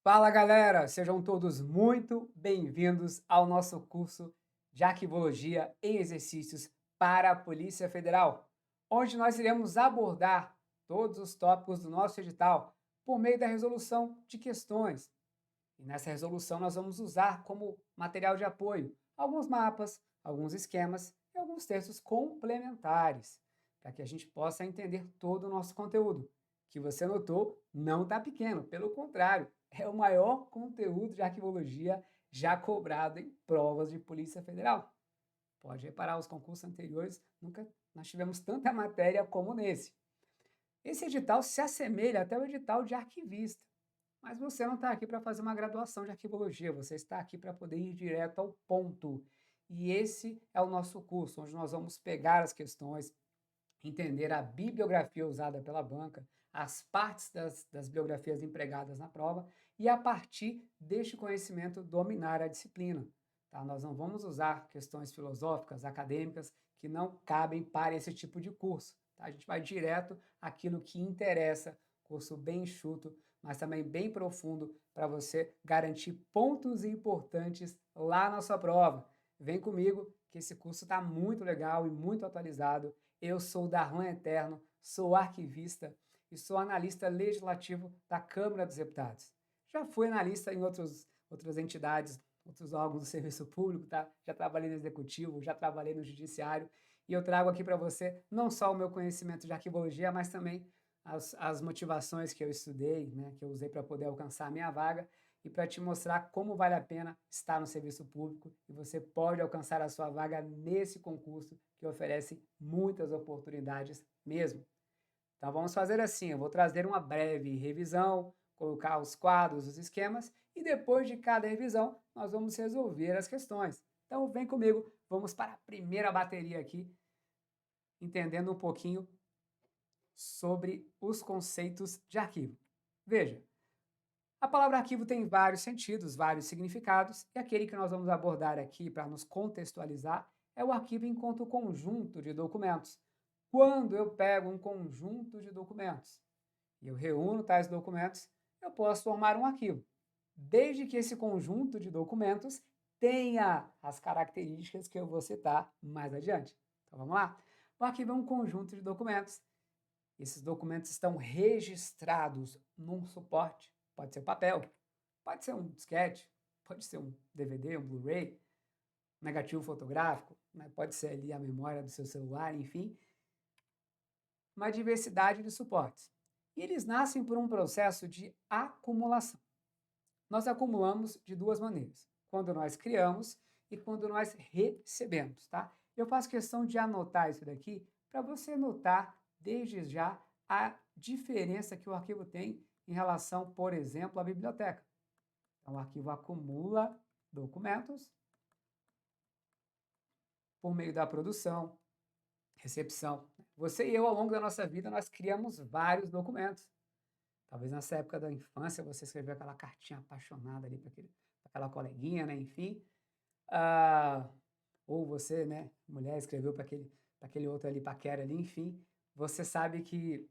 Fala galera, sejam todos muito bem-vindos ao nosso curso de Arquivologia em Exercícios para a Polícia Federal, onde nós iremos abordar todos os tópicos do nosso edital por meio da resolução de questões. E nessa resolução nós vamos usar como material de apoio alguns mapas, alguns esquemas e alguns textos complementares, para que a gente possa entender todo o nosso conteúdo. Que você notou, não está pequeno, pelo contrário, é o maior conteúdo de arquivologia já cobrado em provas de Polícia Federal. Pode reparar, os concursos anteriores nunca nós tivemos tanta matéria como nesse. Esse edital se assemelha até ao edital de arquivista, mas você não está aqui para fazer uma graduação de arquivologia, você está aqui para poder ir direto ao ponto. E esse é o nosso curso, onde nós vamos pegar as questões, entender a bibliografia usada pela banca, as partes das biografias empregadas na prova e, a partir deste conhecimento, dominar a disciplina. Tá? Nós não vamos usar questões filosóficas, acadêmicas, que não cabem para esse tipo de curso. Tá? A gente vai direto àquilo que interessa, curso bem enxuto, mas também bem profundo, para você garantir pontos importantes lá na sua prova. Vem comigo, que esse curso está muito legal e muito atualizado. Eu sou Darlan Eterno, sou arquivista e sou analista legislativo da Câmara dos Deputados. Já fui analista em outras entidades, outros órgãos do serviço público, tá? Já trabalhei no executivo, já trabalhei no judiciário e eu trago aqui para você não só o meu conhecimento de arquivologia, mas também as motivações que eu estudei, né, que eu usei para poder alcançar a minha vaga e para te mostrar como vale a pena estar no serviço público e você pode alcançar a sua vaga nesse concurso que oferece muitas oportunidades mesmo. Então vamos fazer assim, eu vou trazer uma breve revisão, colocar os quadros, os esquemas e depois de cada revisão nós vamos resolver as questões. Então vem comigo, vamos para a primeira bateria aqui, entendendo um pouquinho sobre os conceitos de arquivo. Veja, a palavra arquivo tem vários sentidos, vários significados, e aquele que nós vamos abordar aqui para nos contextualizar é o arquivo enquanto conjunto de documentos. Quando eu pego um conjunto de documentos e eu reúno tais documentos, eu posso formar um arquivo, desde que esse conjunto de documentos tenha as características que eu vou citar mais adiante. Então vamos lá? O arquivo é um conjunto de documentos. Esses documentos estão registrados num suporte, pode ser papel, pode ser um disquete, pode ser um DVD, um Blu-ray, um negativo fotográfico, né? Pode ser ali a memória do seu celular, enfim, uma diversidade de suportes. E eles nascem por um processo de acumulação. Nós acumulamos de duas maneiras, quando nós criamos e quando nós recebemos, tá? Eu faço questão de anotar isso daqui para você notar desde já a diferença que o arquivo tem em relação, por exemplo, à biblioteca. Então, o arquivo acumula documentos por meio da produção, recepção. Você e eu, ao longo da nossa vida, nós criamos vários documentos. Talvez nessa época da infância você escreveu aquela cartinha apaixonada ali para aquela coleguinha, né? Enfim. Ah, ou você, né, mulher, escreveu para aquele outro ali, paquera ali, enfim. Você sabe que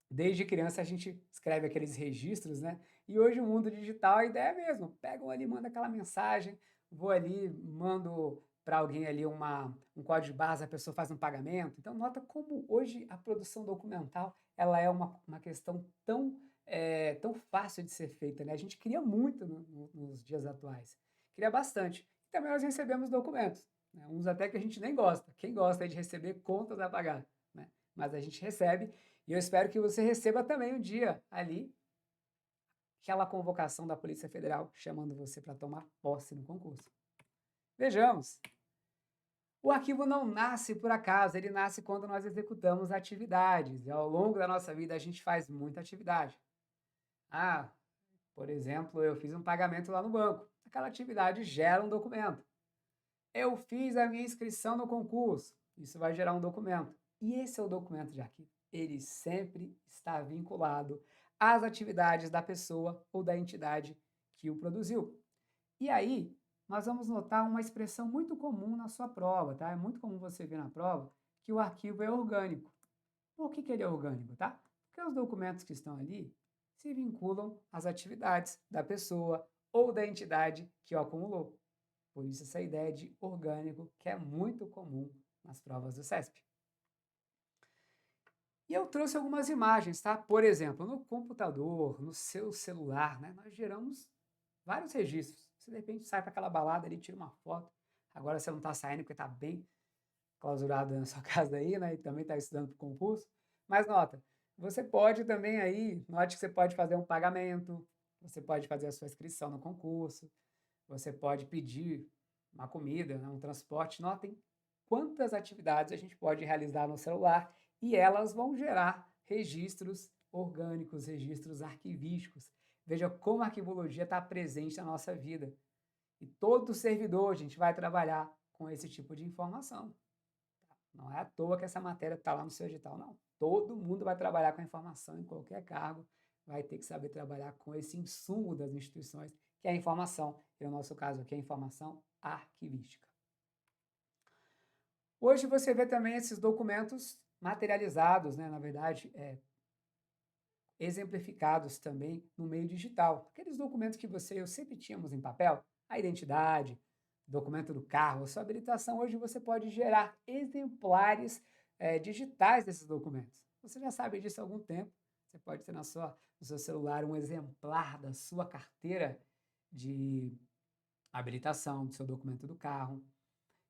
desde criança a gente escreve aqueles registros, né? E hoje o mundo digital, a ideia é mesmo. Pegam ali, manda aquela mensagem, vou ali, mando para alguém ali um código de barras, a pessoa faz um pagamento. Então, nota como hoje a produção documental ela é uma questão tão fácil de ser feita, né? A gente cria muito nos dias atuais. Cria bastante. E também nós recebemos documentos, né? Uns até que a gente nem gosta. Quem gosta de receber contas a pagar, né? Mas a gente recebe e eu espero que você receba também um dia ali aquela convocação da Polícia Federal chamando você para tomar posse no concurso. Vejamos. O arquivo não nasce por acaso, ele nasce quando nós executamos atividades. E ao longo da nossa vida a gente faz muita atividade. Ah, por exemplo, eu fiz um pagamento lá no banco. Aquela atividade gera um documento. Eu fiz a minha inscrição no concurso. Isso vai gerar um documento. E esse é o documento de arquivo. Ele sempre está vinculado às atividades da pessoa ou da entidade que o produziu. E aí, nós vamos notar uma expressão muito comum na sua prova, tá? É muito comum você ver na prova que o arquivo é orgânico. Por que ele é orgânico, tá? Porque os documentos que estão ali, se vinculam às atividades da pessoa ou da entidade que o acumulou. Por isso essa ideia de orgânico, que é muito comum nas provas do CESP. E eu trouxe algumas imagens, tá? Por exemplo, no computador, no seu celular, né, nós geramos vários registros. Você de repente sai para aquela balada ali, tira uma foto. Agora você não está saindo porque está bem clausurado na sua casa aí, né? E também está estudando para o concurso. Mas nota, você pode também aí, note que você pode fazer um pagamento, você pode fazer a sua inscrição no concurso, você pode pedir uma comida, né, um transporte. Notem quantas atividades a gente pode realizar no celular e elas vão gerar registros orgânicos, registros arquivísticos. Veja como a arquivologia está presente na nossa vida. E todo servidor, a gente vai trabalhar com esse tipo de informação. Não é à toa que essa matéria está lá no seu edital, não. Todo mundo vai trabalhar com a informação em qualquer cargo, vai ter que saber trabalhar com esse insumo das instituições, que é a informação, e no nosso caso aqui, a informação arquivística. Hoje você vê também esses documentos materializados, né, na verdade, exemplificados também no meio digital. Aqueles documentos que você e eu sempre tínhamos em papel, a identidade, documento do carro, a sua habilitação, hoje você pode gerar exemplares digitais desses documentos. Você já sabe disso há algum tempo. Você pode ter no seu celular um exemplar da sua carteira de habilitação, do seu documento do carro.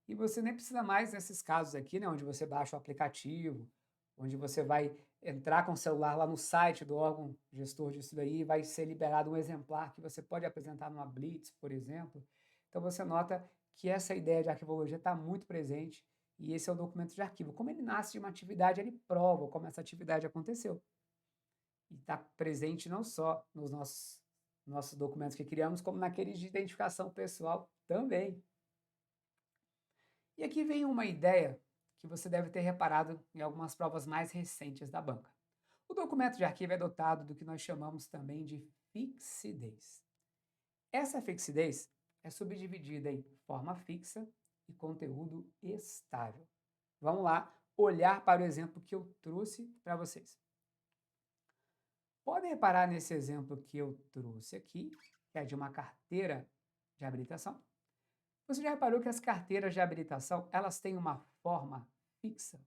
E você nem precisa mais, nesses casos aqui, né, onde você baixa o aplicativo, onde você vai entrar com o celular lá no site do órgão gestor disso daí, e vai ser liberado um exemplar que você pode apresentar numa Blitz, por exemplo. Então você nota que essa ideia de arquivologia está muito presente e esse é o documento de arquivo. Como ele nasce de uma atividade, ele prova como essa atividade aconteceu. E está presente não só nos nossos documentos que criamos, como naqueles de identificação pessoal também. E aqui vem uma ideia que você deve ter reparado em algumas provas mais recentes da banca. O documento de arquivo é dotado do que nós chamamos também de fixidez. Essa fixidez é subdividida em forma fixa e conteúdo estável. Vamos lá olhar para o exemplo que eu trouxe para vocês. Podem reparar nesse exemplo que eu trouxe aqui, que é de uma carteira de habilitação. Você já reparou que as carteiras de habilitação, elas têm uma forma fixa?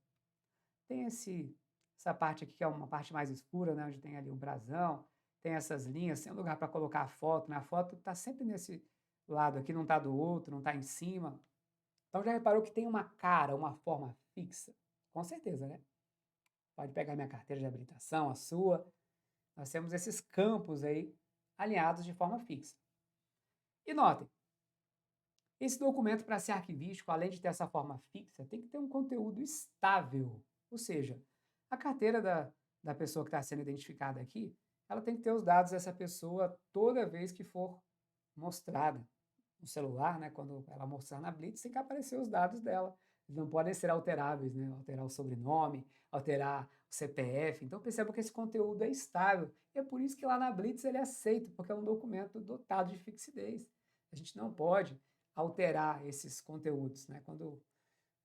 Tem essa parte aqui que é uma parte mais escura, né, onde tem ali um brasão, tem essas linhas, tem um lugar para colocar a foto, né? A foto está sempre nesse lado aqui, não está do outro, não está em cima. Então já reparou que tem uma cara, uma forma fixa? Com certeza, né? Pode pegar minha carteira de habilitação, a sua. Nós temos esses campos aí alinhados de forma fixa. E notem, esse documento, para ser arquivístico, além de ter essa forma fixa, tem que ter um conteúdo estável. Ou seja, a carteira da pessoa que está sendo identificada aqui, ela tem que ter os dados dessa pessoa toda vez que for mostrada no celular, né? Quando ela mostrar na Blitz, tem que aparecer os dados dela. Eles não podem ser alteráveis, né? Alterar o sobrenome, alterar o CPF. Então perceba que esse conteúdo é estável. E é por isso que lá na Blitz ele é aceito, porque é um documento dotado de fixidez. A gente não pode alterar esses conteúdos, né? Quando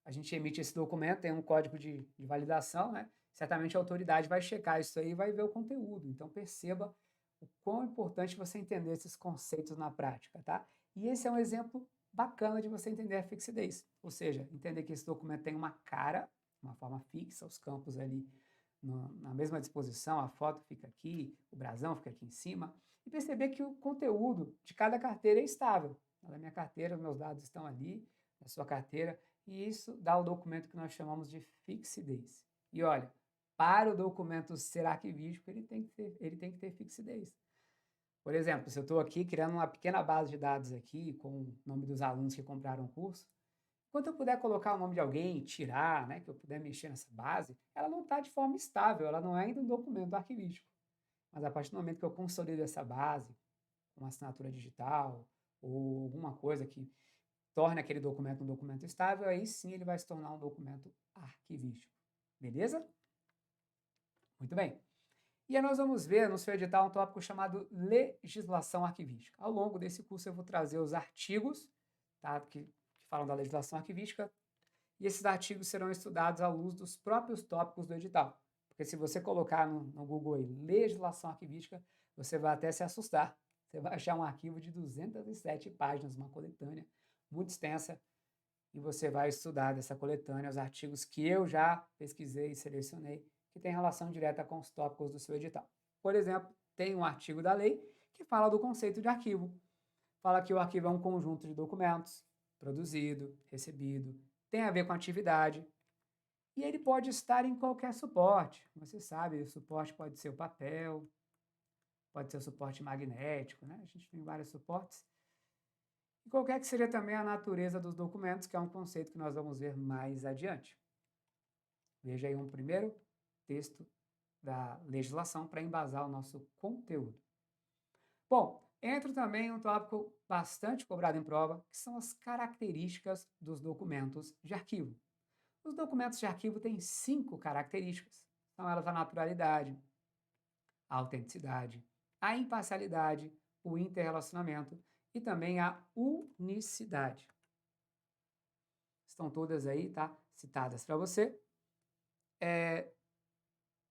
a gente emite esse documento, tem um código de validação, né? Certamente a autoridade vai checar isso aí e vai ver o conteúdo. Então perceba o quão importante você entender esses conceitos na prática, tá? E esse é um exemplo bacana de você entender a fixidez, ou seja, entender que esse documento tem uma cara, uma forma fixa, os campos ali na mesma disposição, a foto fica aqui, o brasão fica aqui em cima, e perceber que o conteúdo de cada carteira é estável. Na minha carteira, os meus dados estão ali, na sua carteira, e isso dá o documento que nós chamamos de fixidez. E olha, para o documento ser arquivístico, ele tem que ter fixidez. Por exemplo, se eu estou aqui criando uma pequena base de dados aqui, com o nome dos alunos que compraram o curso, enquanto eu puder colocar o nome de alguém, tirar, né, que eu puder mexer nessa base, ela não está de forma estável, ela não é ainda um documento arquivístico. Mas a partir do momento que eu consolido essa base, uma assinatura digital, ou alguma coisa que torne aquele documento um documento estável, aí sim ele vai se tornar um documento arquivístico. Beleza? Muito bem. E aí nós vamos ver no seu edital um tópico chamado legislação arquivística. Ao longo desse curso eu vou trazer os artigos, tá, que falam da legislação arquivística, e esses artigos serão estudados à luz dos próprios tópicos do edital. Porque se você colocar no Google aí, legislação arquivística, você vai até se assustar. Você vai achar um arquivo de 207 páginas, uma coletânea muito extensa, e você vai estudar dessa coletânea os artigos que eu já pesquisei e selecionei, que tem relação direta com os tópicos do seu edital. Por exemplo, tem um artigo da lei que fala do conceito de arquivo. Fala que o arquivo é um conjunto de documentos produzido, recebido, tem a ver com atividade, e ele pode estar em qualquer suporte. Você sabe, o suporte pode ser o papel, pode ser o suporte magnético, né? A gente tem vários suportes. E qualquer que seja também a natureza dos documentos, que é um conceito que nós vamos ver mais adiante. Veja aí um primeiro texto da legislação para embasar o nosso conteúdo. Bom, entra também um tópico bastante cobrado em prova, que são as características dos documentos de arquivo. Os documentos de arquivo têm 5 características. São elas a naturalidade, a autenticidade, a imparcialidade, o interrelacionamento e também a unicidade. Estão todas aí, tá? Citadas para você.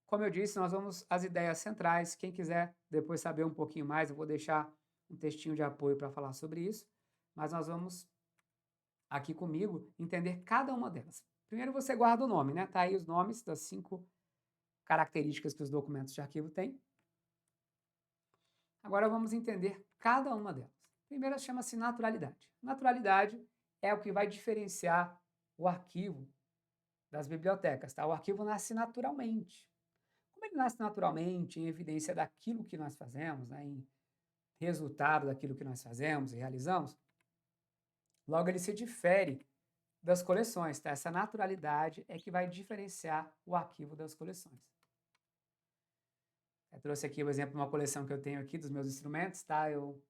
Como eu disse, nós vamos às ideias centrais. Quem quiser depois saber um pouquinho mais, eu vou deixar um textinho de apoio para falar sobre isso. Mas nós vamos, aqui comigo, entender cada uma delas. Primeiro você guarda o nome, né? Tá aí os nomes das 5 características que os documentos de arquivo têm. Agora vamos entender cada uma delas. Primeiro chama-se naturalidade. Naturalidade é o que vai diferenciar o arquivo das bibliotecas, tá? O arquivo nasce naturalmente. Como ele nasce naturalmente, em evidência daquilo que nós fazemos, né, em resultado daquilo que nós fazemos e realizamos, logo ele se difere das coleções, tá? Essa naturalidade é que vai diferenciar o arquivo das coleções. Eu trouxe aqui o exemplo de uma coleção que eu tenho aqui dos meus instrumentos, tá? Eu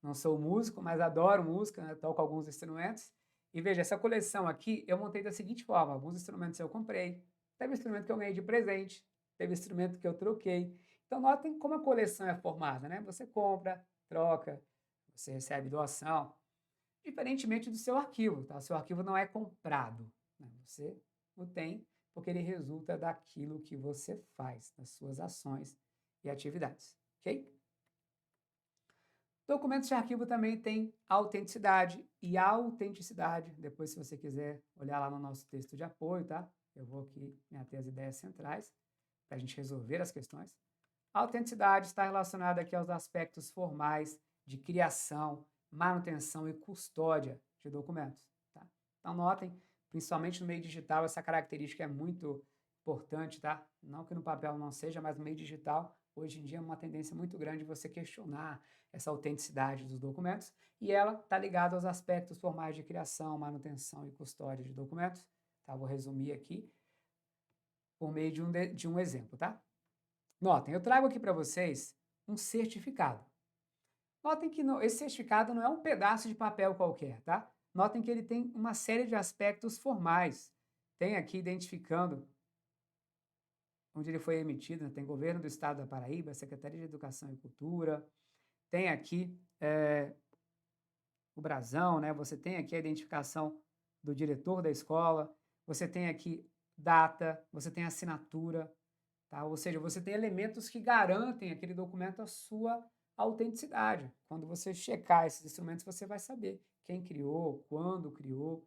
não sou músico, mas adoro música, né? Toco alguns instrumentos. E veja, essa coleção aqui eu montei da seguinte forma: alguns instrumentos eu comprei, teve instrumento que eu ganhei de presente, teve instrumento que eu troquei. Então, notem como a coleção é formada, né? Você compra, troca, você recebe doação, diferentemente do seu arquivo, tá? O seu arquivo não é comprado, né? Você o tem porque ele resulta daquilo que você faz, das suas ações e atividades, ok? Documentos de arquivo também tem autenticidade e autenticidade. Depois, se você quiser olhar lá no nosso texto de apoio, tá? Eu vou aqui me ater às ideias centrais para a gente resolver as questões. A autenticidade está relacionada aqui aos aspectos formais de criação, manutenção e custódia de documentos, tá? Então, notem, principalmente no meio digital, essa característica é muito importante, tá? Não que no papel não seja, mas no meio digital, hoje em dia é uma tendência muito grande você questionar essa autenticidade dos documentos, e ela está ligada aos aspectos formais de criação, manutenção e custódia de documentos, tá? Vou resumir aqui por meio de um exemplo, tá? Notem, eu trago aqui para vocês um certificado. Notem que esse certificado não é um pedaço de papel qualquer, tá? Notem que ele tem uma série de aspectos formais. Tem aqui identificando onde ele foi emitido, né? Tem Governo do Estado da Paraíba, Secretaria de Educação e Cultura, tem aqui o brasão, né? Você tem aqui a identificação do diretor da escola, você tem aqui data, você tem assinatura, tá? Ou seja, você tem elementos que garantem aquele documento a sua autenticidade. Quando você checar esses instrumentos, você vai saber quem criou, quando criou.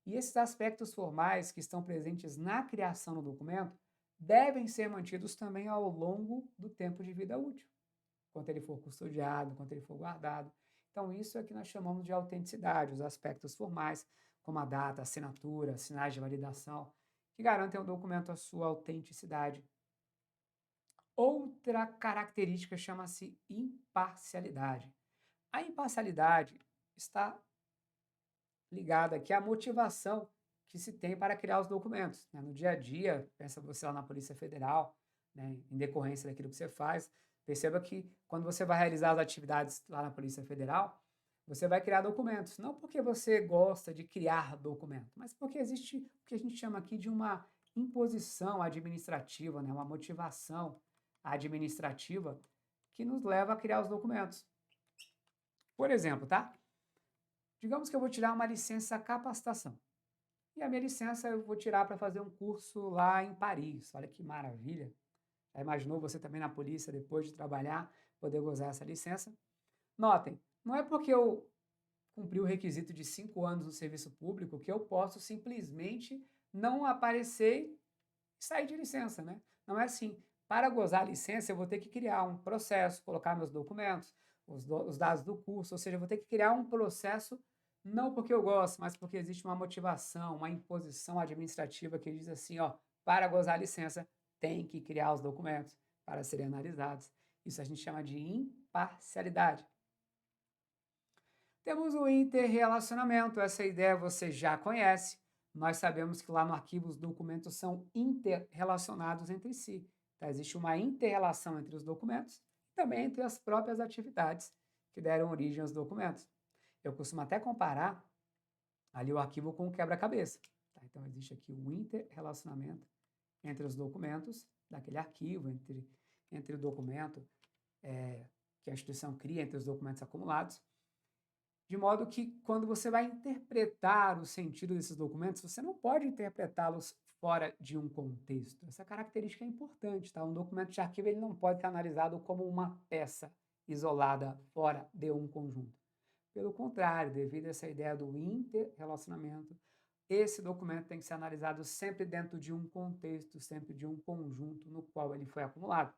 E esses aspectos formais que estão presentes na criação do documento devem ser mantidos também ao longo do tempo de vida útil, enquanto ele for custodiado, enquanto ele for guardado. Então, isso é que nós chamamos de autenticidade, os aspectos formais, como a data, a assinatura, sinais de validação, que garantem ao documento a sua autenticidade. Outra característica chama-se imparcialidade. A imparcialidade está ligada aqui à motivação que se tem para criar os documentos, né? No dia a dia, pensa você lá na Polícia Federal, né, em decorrência daquilo que você faz, perceba que quando você vai realizar as atividades lá na Polícia Federal, você vai criar documentos, não porque você gosta de criar documento, mas porque existe o que a gente chama aqui de uma imposição administrativa, né, uma motivação administrativa que nos leva a criar os documentos. Por exemplo, tá? Digamos que eu vou tirar uma licença capacitação. E a minha licença eu vou tirar para fazer um curso lá em Paris. Olha que maravilha. Já imaginou você também na polícia, depois de trabalhar, poder gozar essa licença. Notem, não é porque eu cumpri o requisito de 5 anos no serviço público que eu posso simplesmente não aparecer e sair de licença, né? Não é assim. Para gozar a licença, eu vou ter que criar um processo, colocar meus documentos, os dados do curso, ou seja, eu vou ter que criar um processo não porque eu gosto, mas porque existe uma motivação, uma imposição administrativa que diz assim, ó, para gozar a licença, tem que criar os documentos para serem analisados. Isso a gente chama de imparcialidade. Temos o interrelacionamento, essa ideia você já conhece. Nós sabemos que lá no arquivo os documentos são interrelacionados entre si. Então, existe uma interrelação entre os documentos e também entre as próprias atividades que deram origem aos documentos. Eu costumo até comparar ali o arquivo com o quebra-cabeça. Tá? Então, existe aqui um interrelacionamento entre os documentos daquele arquivo, entre o documento que a instituição cria, entre os documentos acumulados, de modo que, quando você vai interpretar o sentido desses documentos, você não pode interpretá-los fora de um contexto. Essa característica é importante, tá? Um documento de arquivo ele não pode ser analisado como uma peça isolada fora de um conjunto. Pelo contrário, devido a essa ideia do interrelacionamento, esse documento tem que ser analisado sempre dentro de um contexto, sempre de um conjunto no qual ele foi acumulado.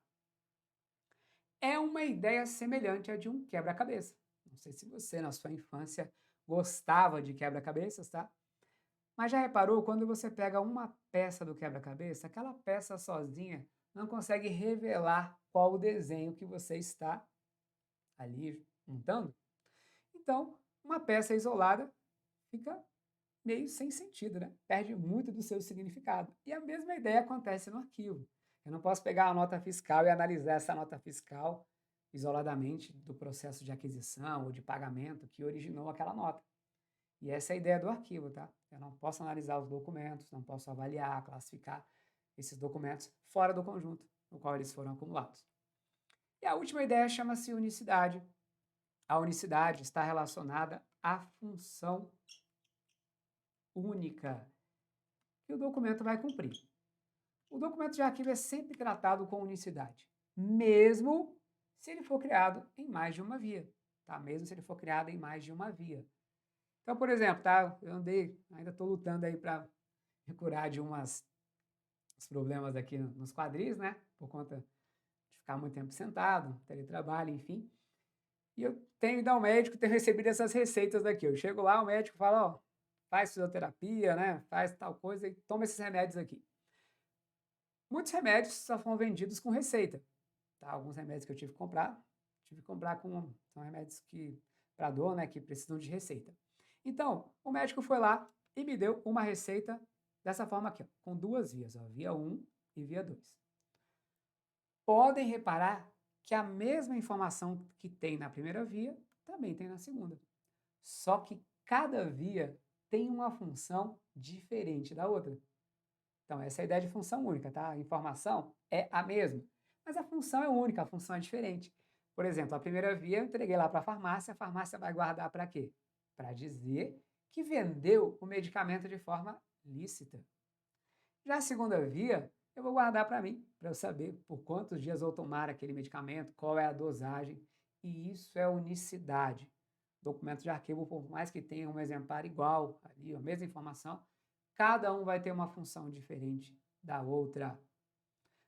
É uma ideia semelhante à de um quebra-cabeça. Não sei se você, na sua infância, gostava de quebra-cabeças, tá? Mas já reparou, quando você pega uma peça do quebra-cabeça, aquela peça sozinha não consegue revelar qual o desenho que você está ali montando? Então, uma peça isolada fica meio sem sentido, né? Perde muito do seu significado. E a mesma ideia acontece no arquivo. Eu não posso pegar a nota fiscal e analisar essa nota fiscal isoladamente do processo de aquisição ou de pagamento que originou aquela nota. E essa é a ideia do arquivo, tá? Eu não posso analisar os documentos, não posso avaliar, classificar esses documentos fora do conjunto no qual eles foram acumulados. E a última ideia chama-se unicidade. A unicidade está relacionada à função única que o documento vai cumprir. O documento de arquivo é sempre tratado com unicidade, mesmo se ele for criado em mais de uma via, tá? Mesmo se ele for criado em mais de uma via. Então, por exemplo, tá? Eu ainda estou lutando aí para me curar de uns problemas aqui nos quadris, né? Por conta de ficar muito tempo sentado, teletrabalho, enfim. E eu tenho ido ao médico, tenho recebido essas receitas daqui. Eu chego lá, o médico fala, ó, faz fisioterapia, né? Faz tal coisa e toma esses remédios aqui. Muitos remédios só foram vendidos com receita. Tá? Alguns remédios que eu tive que comprar são remédios para dor, né, que precisam de receita. Então, o médico foi lá e me deu uma receita dessa forma aqui, ó, com duas vias, ó, via 1 e via 2. Podem reparar que a mesma informação que tem na primeira via também tem na segunda. Só que cada via tem uma função diferente da outra. Então, essa é a ideia de função única, tá? A informação é a mesma, mas a função é única, a função é diferente. Por exemplo, a primeira via eu entreguei lá para a farmácia vai guardar para quê? Para dizer que vendeu o medicamento de forma lícita. Já a segunda via, eu vou guardar para mim, para eu saber por quantos dias vou tomar aquele medicamento, qual é a dosagem, e isso é unicidade. Documento de arquivo, por mais que tenha um exemplar igual ali, a mesma informação, cada um vai ter uma função diferente da outra.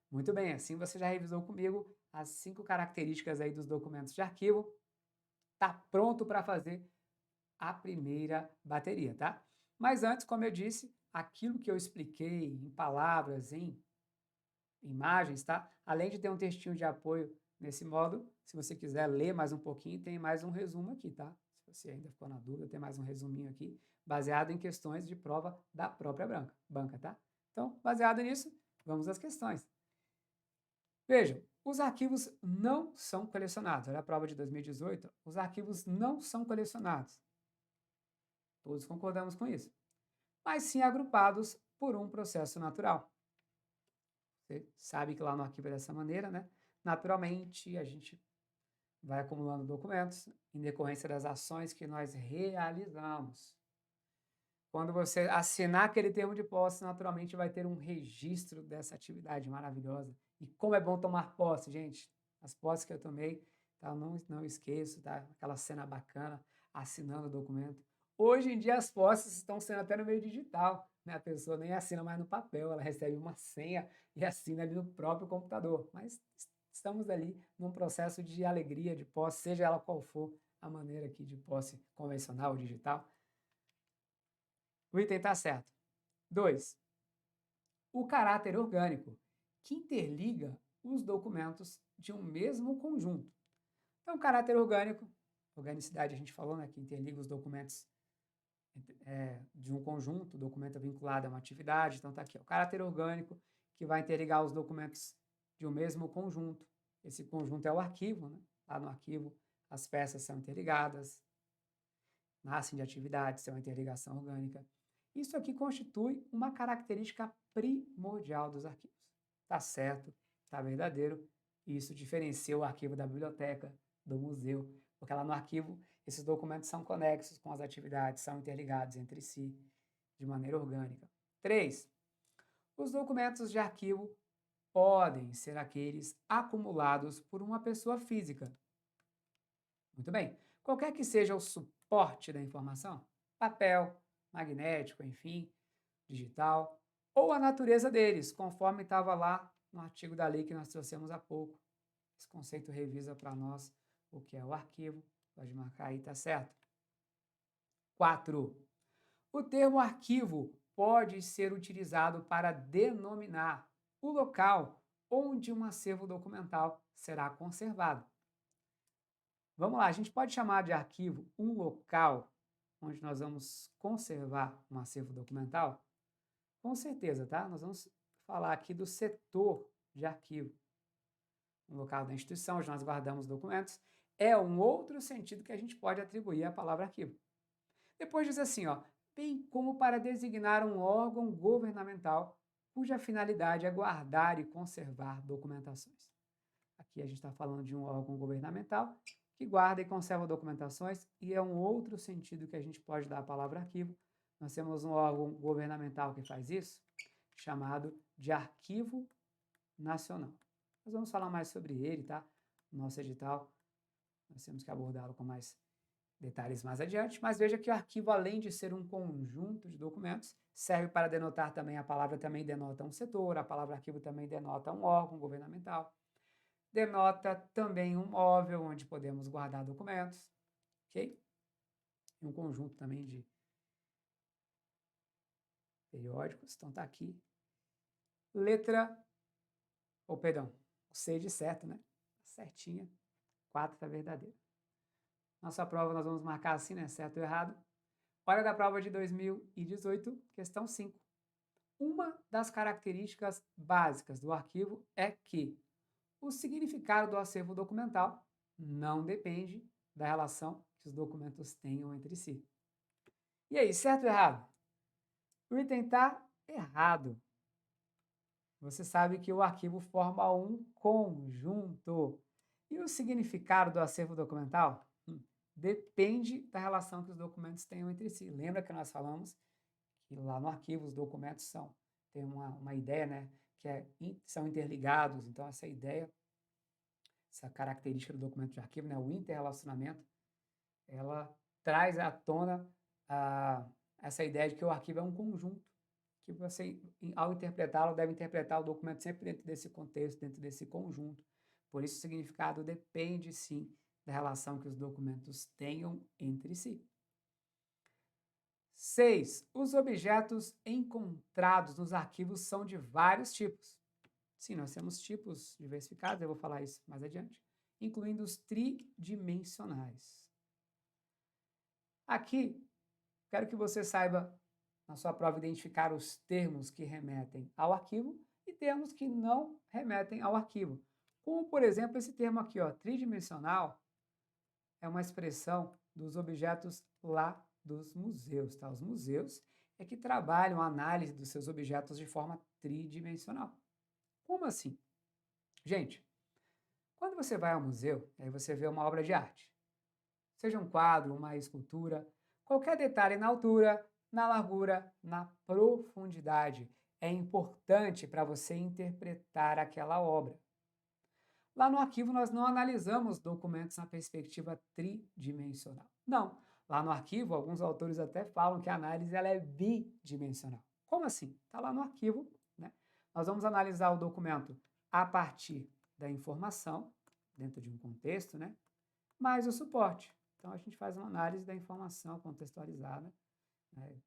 Muito bem, assim você já revisou comigo as 5 características aí dos documentos de arquivo. Está pronto para fazer a primeira bateria, tá? Mas antes, como eu disse, aquilo que eu expliquei em palavras, em imagens, tá? Além de ter um textinho de apoio nesse módulo, se você quiser ler mais um pouquinho, tem mais um resumo aqui, tá? Se você ainda ficou na dúvida, tem mais um resuminho aqui, baseado em questões de prova da própria banca, tá? Então, baseado nisso, vamos às questões. Vejam, os arquivos não são colecionados. Olha a prova de 2018, os arquivos não são colecionados. Todos concordamos com isso. Mas sim agrupados por um processo natural. Você sabe que lá no arquivo é dessa maneira, né? Naturalmente, a gente vai acumulando documentos em decorrência das ações que nós realizamos. Quando você assinar aquele termo de posse, naturalmente vai ter um registro dessa atividade maravilhosa. E como é bom tomar posse, gente. As posses que eu tomei tá? Não esqueço, tá? Aquela cena bacana, assinando o documento. Hoje em dia as posses estão sendo até no meio digital, né? A pessoa nem assina mais no papel, ela recebe uma senha e assina ali no próprio computador. Mas estamos ali num processo de alegria, de posse, seja ela qual for a maneira aqui de posse convencional ou digital. O item está certo. 2. O caráter orgânico, que interliga os documentos de um mesmo conjunto. Então, caráter orgânico, organicidade a gente falou, né, que interliga os documentos de um conjunto, o documento é vinculado a uma atividade, então está aqui, ó, o caráter orgânico, que vai interligar os documentos de um mesmo conjunto. Esse conjunto é o arquivo, né? Lá no arquivo as peças são interligadas, nascem de atividades, são uma interligação orgânica. Isso aqui constitui uma característica primordial dos arquivos. Está certo, está verdadeiro, e isso diferencia o arquivo da biblioteca, do museu, porque lá no arquivo esses documentos são conexos com as atividades, são interligados entre si de maneira orgânica. 3. Os documentos de arquivo podem ser aqueles acumulados por uma pessoa física. Muito bem. Qualquer que seja o suporte da informação, papel, magnético, enfim, digital, ou a natureza deles, conforme estava lá no artigo da lei que nós trouxemos há pouco. Esse conceito revisa para nós o que é o arquivo. Pode marcar aí, tá certo. 4. O termo arquivo pode ser utilizado para denominar o local onde um acervo documental será conservado. Vamos lá, a gente pode chamar de arquivo um local onde nós vamos conservar um acervo documental? Com certeza, tá? Nós vamos falar aqui do setor de arquivo. Um local da instituição onde nós guardamos documentos. É um outro sentido que a gente pode atribuir à palavra arquivo. Depois diz assim, ó, bem como para designar um órgão governamental cuja finalidade é guardar e conservar documentações. Aqui a gente está falando de um órgão governamental que guarda e conserva documentações e é um outro sentido que a gente pode dar à palavra arquivo. Nós temos um órgão governamental que faz isso, chamado de Arquivo Nacional. Nós vamos falar mais sobre ele, tá? No nosso edital, nós temos que abordá-lo com mais detalhes mais adiante, mas veja que o arquivo, além de ser um conjunto de documentos, serve para denotar também, a palavra também denota um setor, a palavra arquivo também denota um órgão governamental, denota também um móvel onde podemos guardar documentos, ok? E um conjunto também de periódicos, então tá aqui. Perdão, o C de certo, né? Certinha, 4 tá verdadeiro. Nossa prova nós vamos marcar assim, né? Certo ou errado. Hora da prova de 2018, questão 5. Uma das características básicas do arquivo é que o significado do acervo documental não depende da relação que os documentos tenham entre si. E aí, certo ou errado? O item está errado. Você sabe que o arquivo forma um conjunto. E o significado do acervo documental? Depende da relação que os documentos tenham entre si. Lembra que nós falamos que lá no arquivo os documentos têm uma ideia, né, são interligados. Então, essa ideia, essa característica do documento de arquivo, né, o interrelacionamento, ela traz à tona essa ideia de que o arquivo é um conjunto, que você, ao interpretá-lo, deve interpretar o documento sempre dentro desse contexto, dentro desse conjunto. Por isso, o significado depende, sim, da relação que os documentos tenham entre si. 6. Os objetos encontrados nos arquivos são de vários tipos. Sim, nós temos tipos diversificados, eu vou falar isso mais adiante, incluindo os tridimensionais. Aqui, quero que você saiba, na sua prova, identificar os termos que remetem ao arquivo e termos que não remetem ao arquivo. Como, por exemplo, esse termo aqui, ó, tridimensional, é uma expressão dos objetos lá dos museus, tá? Os museus é que trabalham a análise dos seus objetos de forma tridimensional. Como assim? Gente, quando você vai ao museu, aí você vê uma obra de arte, seja um quadro, uma escultura, qualquer detalhe na altura, na largura, na profundidade é importante para você interpretar aquela obra. Lá no arquivo, nós não analisamos documentos na perspectiva tridimensional. Não. Lá no arquivo, alguns autores até falam que a análise ela é bidimensional. Como assim? Está lá no arquivo, né? Nós vamos analisar o documento a partir da informação, dentro de um contexto, né? Mais o suporte. Então, a gente faz uma análise da informação contextualizada, né?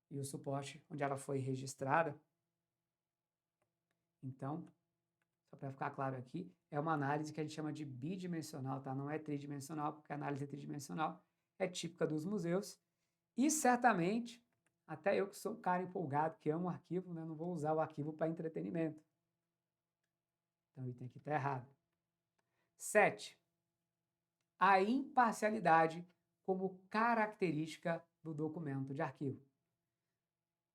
E o suporte onde ela foi registrada. Então, só para ficar claro aqui, é uma análise que a gente chama de bidimensional, tá? Não é tridimensional, porque a análise tridimensional é típica dos museus. E certamente, até eu que sou um cara empolgado, que amo o arquivo, né? Não vou usar o arquivo para entretenimento. Então, o item aqui está errado. 7. A imparcialidade como característica do documento de arquivo.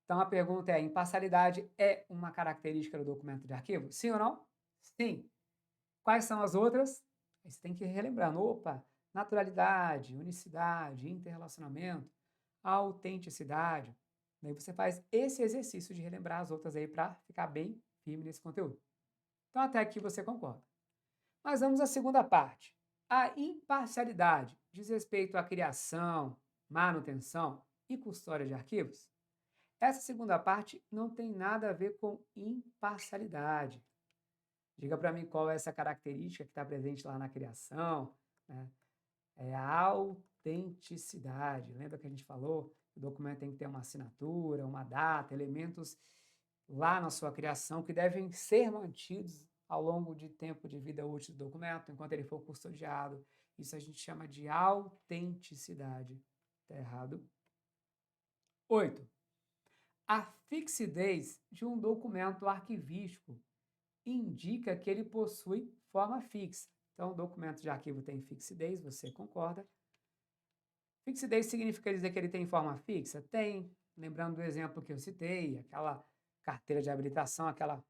Então, a pergunta é: imparcialidade é uma característica do documento de arquivo? Sim ou não? Sim. Quais são as outras? Aí você tem que ir relembrando. Opa, naturalidade, unicidade, interrelacionamento, autenticidade. Daí você faz esse exercício de relembrar as outras aí para ficar bem firme nesse conteúdo. Então, até aqui você concorda. Mas vamos à segunda parte. A imparcialidade diz respeito à criação, manutenção e custódia de arquivos? Essa segunda parte não tem nada a ver com imparcialidade. Diga para mim qual é essa característica que está presente lá na criação, né? É a autenticidade. Lembra que a gente falou? O documento tem que ter uma assinatura, uma data, elementos lá na sua criação que devem ser mantidos ao longo de tempo de vida útil do documento, enquanto ele for custodiado. Isso a gente chama de autenticidade. Está errado. 8. A fixidez de um documento arquivístico indica que ele possui forma fixa. Então, o documento de arquivo tem fixidez, você concorda? Fixidez significa dizer que ele tem forma fixa? Tem. Lembrando do exemplo que eu citei, aquela carteira de habilitação, aquela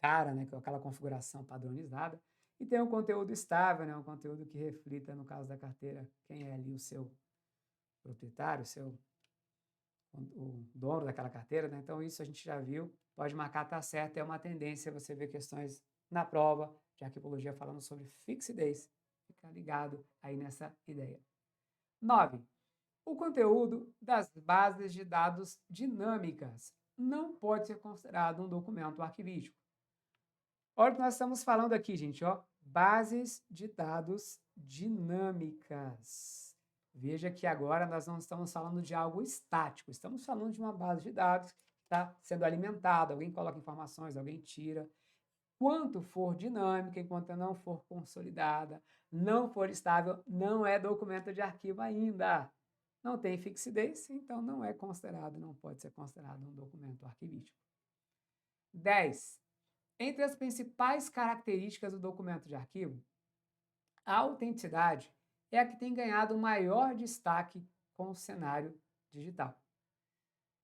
cara, né, com aquela configuração padronizada. E tem um conteúdo estável, né, um conteúdo que reflita, no caso da carteira, quem é ali o seu proprietário, o dono daquela carteira, né? Então, isso a gente já viu, pode marcar, tá certo, é uma tendência você ver questões na prova de arquivologia falando sobre fixidez. Fica ligado aí nessa ideia. 9. O conteúdo das bases de dados dinâmicas não pode ser considerado um documento arquivístico. Olha o que nós estamos falando aqui, gente, ó. Bases de dados dinâmicas. Veja que agora nós não estamos falando de algo estático, estamos falando de uma base de dados que está sendo alimentada, alguém coloca informações, alguém tira. Quanto for dinâmica, enquanto não for consolidada, não for estável, não é documento de arquivo ainda. Não tem fixidez, então não é considerado, não pode ser considerado um documento arquivístico. 10. Entre as principais características do documento de arquivo, a autenticidade é a que tem ganhado maior destaque com o cenário digital.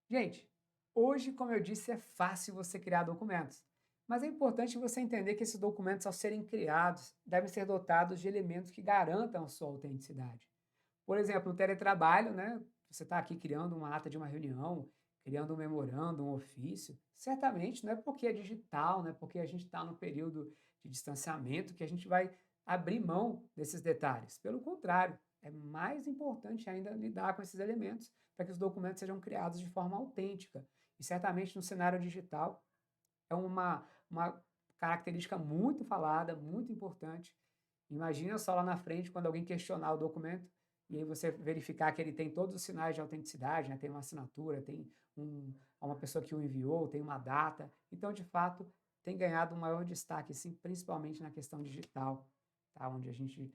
Gente, hoje, como eu disse, é fácil você criar documentos, mas é importante você entender que esses documentos, ao serem criados, devem ser dotados de elementos que garantam a sua autenticidade. Por exemplo, no teletrabalho, né, você está aqui criando uma ata de uma reunião, criando um memorando, um ofício, certamente não é porque é digital, não é porque a gente está no período de distanciamento que a gente vai abrir mão desses detalhes. Pelo contrário, é mais importante ainda lidar com esses elementos para que os documentos sejam criados de forma autêntica. E certamente no cenário digital é uma característica muito falada, muito importante. Imagina só lá na frente, quando alguém questionar o documento, e aí você verificar que ele tem todos os sinais de autenticidade, né? Tem uma assinatura, tem uma pessoa que o enviou, tem uma data. Então, de fato, tem ganhado um maior destaque, sim, principalmente na questão digital, tá? Onde a gente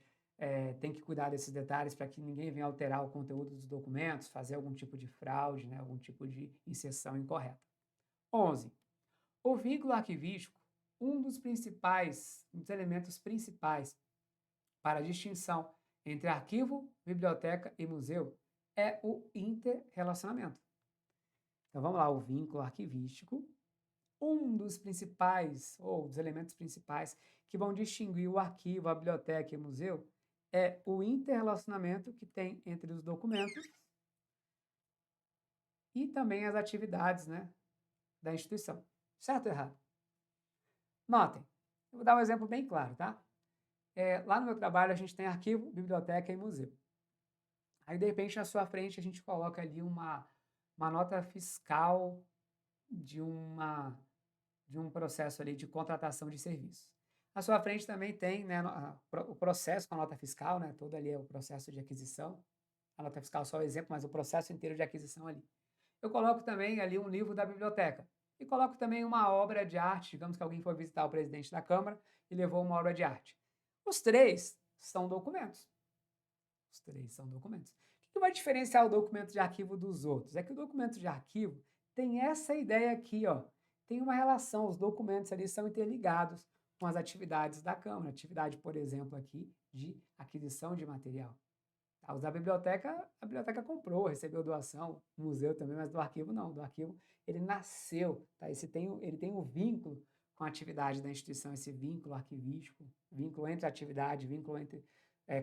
tem que cuidar desses detalhes para que ninguém venha alterar o conteúdo dos documentos, fazer algum tipo de fraude, né? Algum tipo de inserção incorreta. 11. O vínculo arquivístico, um dos elementos principais para a distinção entre arquivo, biblioteca e museu é o interrelacionamento. Então vamos lá, o vínculo arquivístico, um dos principais, ou dos elementos principais que vão distinguir o arquivo, a biblioteca e o museu é o interrelacionamento que tem entre os documentos e também as atividades, né, da instituição. Certo ou errado? Notem, eu vou dar um exemplo bem claro, tá? Lá no meu trabalho a gente tem arquivo, biblioteca e museu. Aí, de repente, na sua frente a gente coloca ali uma nota fiscal de uma de um processo ali de contratação de serviços. À sua frente também tem, né, o processo com a nota fiscal, né, todo ali é o processo de aquisição. A nota fiscal é só o exemplo, mas o processo inteiro de aquisição ali. Eu coloco também ali um livro da biblioteca e coloco também uma obra de arte, digamos que alguém foi visitar o presidente da Câmara e levou uma obra de arte. Os 3 são documentos. Os 3 são documentos. O que vai diferenciar o documento de arquivo dos outros? É que o documento de arquivo tem essa ideia aqui, ó, tem uma relação, os documentos ali são interligados com as atividades da Câmara, atividade, por exemplo, aqui de aquisição de material. Tá, os da biblioteca, a biblioteca comprou, recebeu doação, o museu também, mas do arquivo não, do arquivo ele nasceu, tá? Ele tem um vínculo com a atividade da instituição, esse vínculo arquivístico, vínculo entre a atividade, vínculo entre,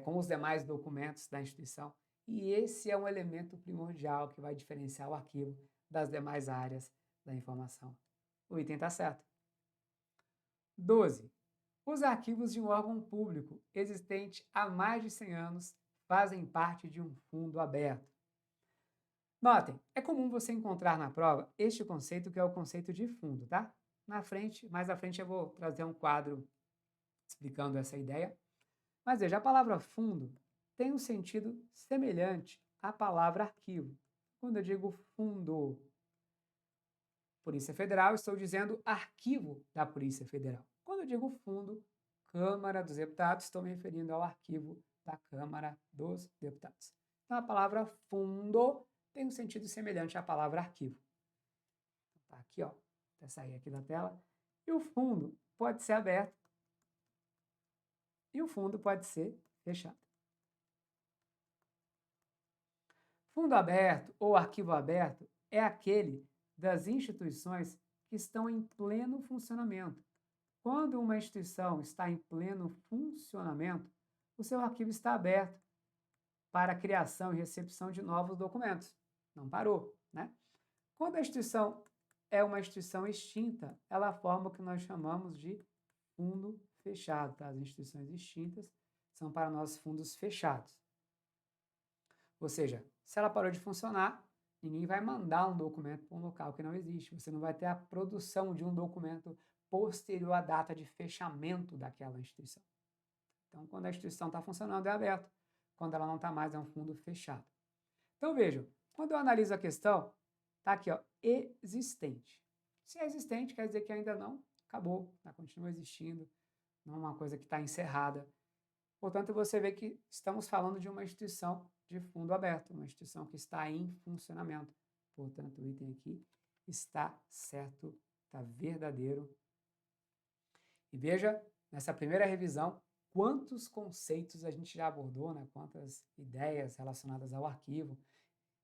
com os demais documentos da instituição. E esse é um elemento primordial que vai diferenciar o arquivo das demais áreas da informação. O item está certo. 12. Os arquivos de um órgão público existente há mais de 100 anos fazem parte de um fundo aberto. Notem, é comum você encontrar na prova este conceito que é o conceito de fundo, tá? Mais à frente eu vou trazer um quadro explicando essa ideia. Mas veja, a palavra fundo tem um sentido semelhante à palavra arquivo. Quando eu digo fundo, Polícia Federal, estou dizendo arquivo da Polícia Federal. Quando eu digo fundo, Câmara dos Deputados, estou me referindo ao arquivo da Câmara dos Deputados. Então, a palavra fundo tem um sentido semelhante à palavra arquivo. Tá aqui, ó, até sair aqui da tela. E o fundo pode ser aberto e o fundo pode ser fechado. Fundo aberto ou arquivo aberto é aquele das instituições que estão em pleno funcionamento. Quando uma instituição está em pleno funcionamento, o seu arquivo está aberto para a criação e recepção de novos documentos. Não parou, né? Quando a instituição é uma instituição extinta, ela forma o que nós chamamos de fundo fechado. Tá? As instituições extintas são para nós fundos fechados. Ou seja, se ela parou de funcionar, ninguém vai mandar um documento para um local que não existe. Você não vai ter a produção de um documento posterior à data de fechamento daquela instituição. Então, quando a instituição está funcionando, é aberto. Quando ela não está mais, é um fundo fechado. Então, vejam, quando eu analiso a questão, está aqui, ó, existente. Se é existente, quer dizer que ainda não acabou, tá? Continua existindo, não é uma coisa que está encerrada. Portanto, você vê que estamos falando de uma instituição de fundo aberto, uma instituição que está em funcionamento. Portanto, o item aqui está certo, está verdadeiro. E veja, nessa primeira revisão, quantos conceitos a gente já abordou, né? Quantas ideias relacionadas ao arquivo.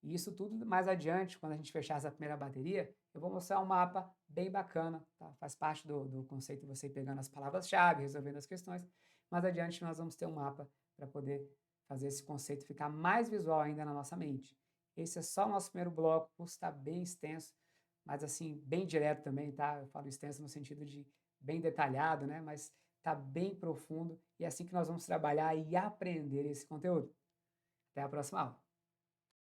E isso tudo mais adiante, quando a gente fechar essa primeira bateria, eu vou mostrar um mapa bem bacana, tá? Faz parte do conceito de você ir pegando as palavras-chave, resolvendo as questões. Mais adiante nós vamos ter um mapa para poder fazer esse conceito ficar mais visual ainda na nossa mente. Esse é só o nosso primeiro bloco, o curso está bem extenso, mas assim, bem direto também, tá? Eu falo extenso no sentido de bem detalhado, né? Mas está bem profundo e é assim que nós vamos trabalhar e aprender esse conteúdo. Até a próxima aula.